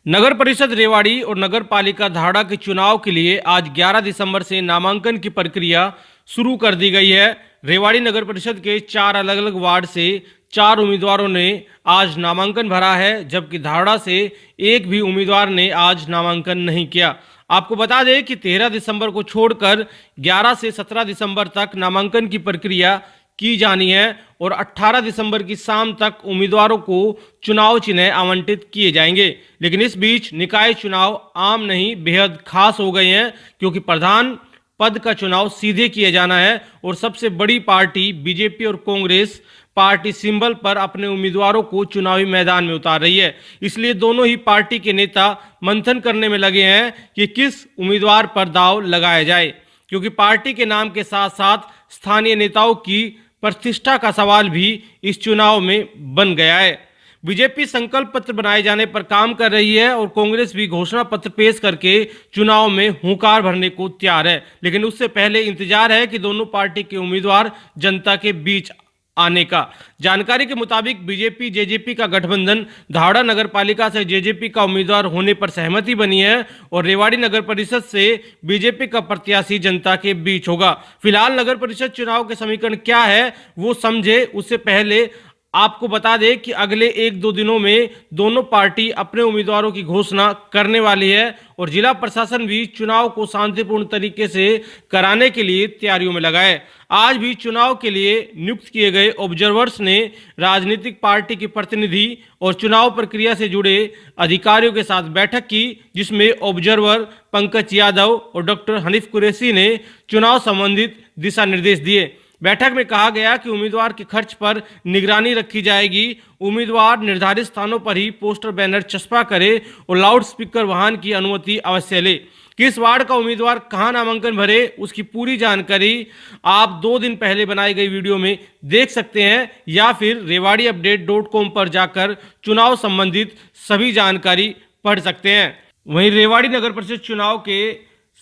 नगर परिषद रेवाड़ी और नगर पालिका धाड़ा के चुनाव के लिए आज 11 दिसंबर से नामांकन की प्रक्रिया शुरू कर दी गई है। रेवाड़ी नगर परिषद के 4 अलग अलग वार्ड से 4 उम्मीदवारों ने आज नामांकन भरा है, जबकि धाड़ा से एक भी उम्मीदवार ने आज नामांकन नहीं किया। आपको बता दें कि 13 दिसंबर को छोड़कर 11 से 17 दिसंबर तक नामांकन की प्रक्रिया की जानी है और 18 दिसंबर की शाम तक उम्मीदवारों को चुनाव चिन्ह आवंटित किए जाएंगे। लेकिन इस बीच निकाय चुनाव आम नहीं बेहद खास हो गए हैं, क्योंकि प्रधान पद का चुनाव सीधे किया जाना है और सबसे बड़ी पार्टी बीजेपी और कांग्रेस पार्टी सिंबल पर अपने उम्मीदवारों को चुनावी मैदान में उतार रही है। इसलिए दोनों ही पार्टी के नेता मंथन करने में लगे हैं कि किस उम्मीदवार पर दांव लगाया जाए, क्योंकि पार्टी के नाम के साथ साथ स्थानीय नेताओं की प्रतिष्ठा का सवाल भी इस चुनाव में बन गया है। बीजेपी संकल्प पत्र बनाए जाने पर काम कर रही है और कांग्रेस भी घोषणा पत्र पेश करके चुनाव में हुंकार भरने को तैयार है, लेकिन उससे पहले इंतजार है कि दोनों पार्टी के उम्मीदवार जनता के बीच आने का। जानकारी के मुताबिक बीजेपी जेजेपी का गठबंधन धाड़ा नगर पालिका से जेजेपी का उम्मीदवार होने पर सहमति बनी है और रेवाड़ी नगर परिषद से बीजेपी का प्रत्याशी जनता के बीच होगा। फिलहाल नगर परिषद चुनाव के समीकरण क्या है वो समझे, उससे पहले आपको बता दें कि अगले 1-2 दिनों में दोनों पार्टी अपने उम्मीदवारों की घोषणा करने वाली है और जिला प्रशासन भी चुनाव को शांतिपूर्ण तरीके से कराने के लिए तैयारियों में लगा है। आज भी चुनाव के लिए नियुक्त किए गए ऑब्जर्वर्स ने राजनीतिक पार्टी के प्रतिनिधि और चुनाव प्रक्रिया से जुड़े अधिकारियों के साथ बैठक की, जिसमें ऑब्जर्वर पंकज यादव और डॉक्टर हनीफ कुरैशी ने चुनाव संबंधित दिशा निर्देश दिए। बैठक में कहा गया कि उम्मीदवार के खर्च पर निगरानी रखी जाएगी, उम्मीदवार निर्धारित स्थानों पर ही पोस्टर बैनर चस्पा करे और लाउड स्पीकर वाहन की अनुमति अवश्य ले। किस वार्ड का उम्मीदवार कहां नामांकन भरे उसकी पूरी जानकारी आप 2 दिन पहले बनाई गई वीडियो में देख सकते हैं या फिर rewadiupdate.com पर जाकर चुनाव संबंधित सभी जानकारी पढ़ सकते हैं। वहीं रेवाड़ी नगर परिषद चुनाव के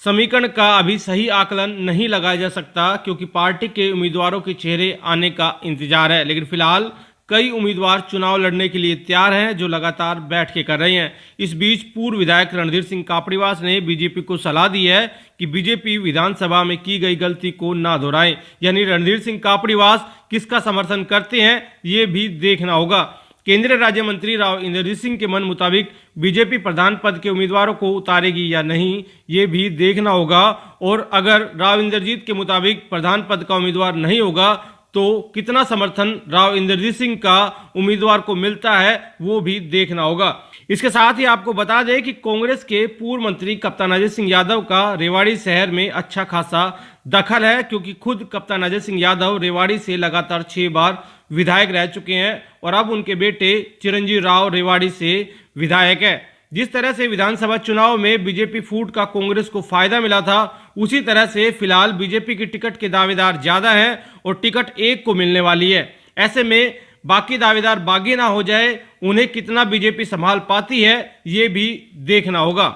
समीकरण का अभी सही आकलन नहीं लगाया जा सकता, क्योंकि पार्टी के उम्मीदवारों के चेहरे आने का इंतजार है। लेकिन फिलहाल कई उम्मीदवार चुनाव लड़ने के लिए तैयार हैं, जो लगातार बैठ के कर रहे हैं। इस बीच पूर्व विधायक रणधीर सिंह कापड़ीवास ने बीजेपी को सलाह दी है कि बीजेपी विधानसभा में की गई गलती को ना दोहराए। यानी रणधीर सिंह कापड़ीवास किसका समर्थन करते हैं ये भी देखना होगा। केंद्रीय राज्य मंत्री राव इंद्रजीत सिंह के मन मुताबिक बीजेपी प्रधान पद के उम्मीदवारों को उतारेगी या नहीं ये भी देखना होगा, और अगर राव इंद्रजीत के मुताबिक प्रधान पद का उम्मीदवार नहीं होगा तो कितना समर्थन राव इंद्रजीत सिंह का उम्मीदवार को मिलता है वो भी देखना होगा। इसके साथ ही आपको बता दें कि कांग्रेस के पूर्व मंत्री कप्तान अजय सिंह यादव का रेवाड़ी शहर में अच्छा खासा दखल है, क्योंकि खुद कप्तान अजय सिंह यादव रेवाड़ी से लगातार 6 बार विधायक रह चुके हैं और अब उनके बेटे चिरंजीव राव रेवाड़ी से विधायक है। जिस तरह से विधानसभा चुनाव में बीजेपी फूट का कांग्रेस को फायदा मिला था, उसी तरह से फिलहाल बीजेपी की टिकट के दावेदार ज्यादा हैं और टिकट एक को मिलने वाली है। ऐसे में बाकी दावेदार बागी ना हो जाए, उन्हें कितना बीजेपी संभाल पाती है ये भी देखना होगा।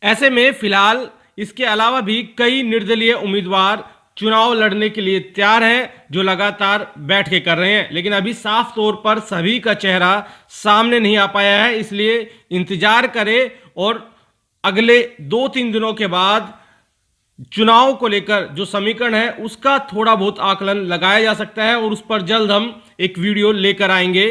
ऐसे में फिलहाल इसके अलावा भी कई निर्दलीय उम्मीदवार चुनाव लड़ने के लिए तैयार हैं, जो लगातार बैठ के कर रहे हैं। लेकिन अभी साफ तौर पर सभी का चेहरा सामने नहीं आ पाया है, इसलिए इंतजार करें और अगले 2-3 दिनों के बाद चुनाव को लेकर जो समीकरण है उसका थोड़ा बहुत आकलन लगाया जा सकता है और उस पर जल्द हम एक वीडियो लेकर आएंगे।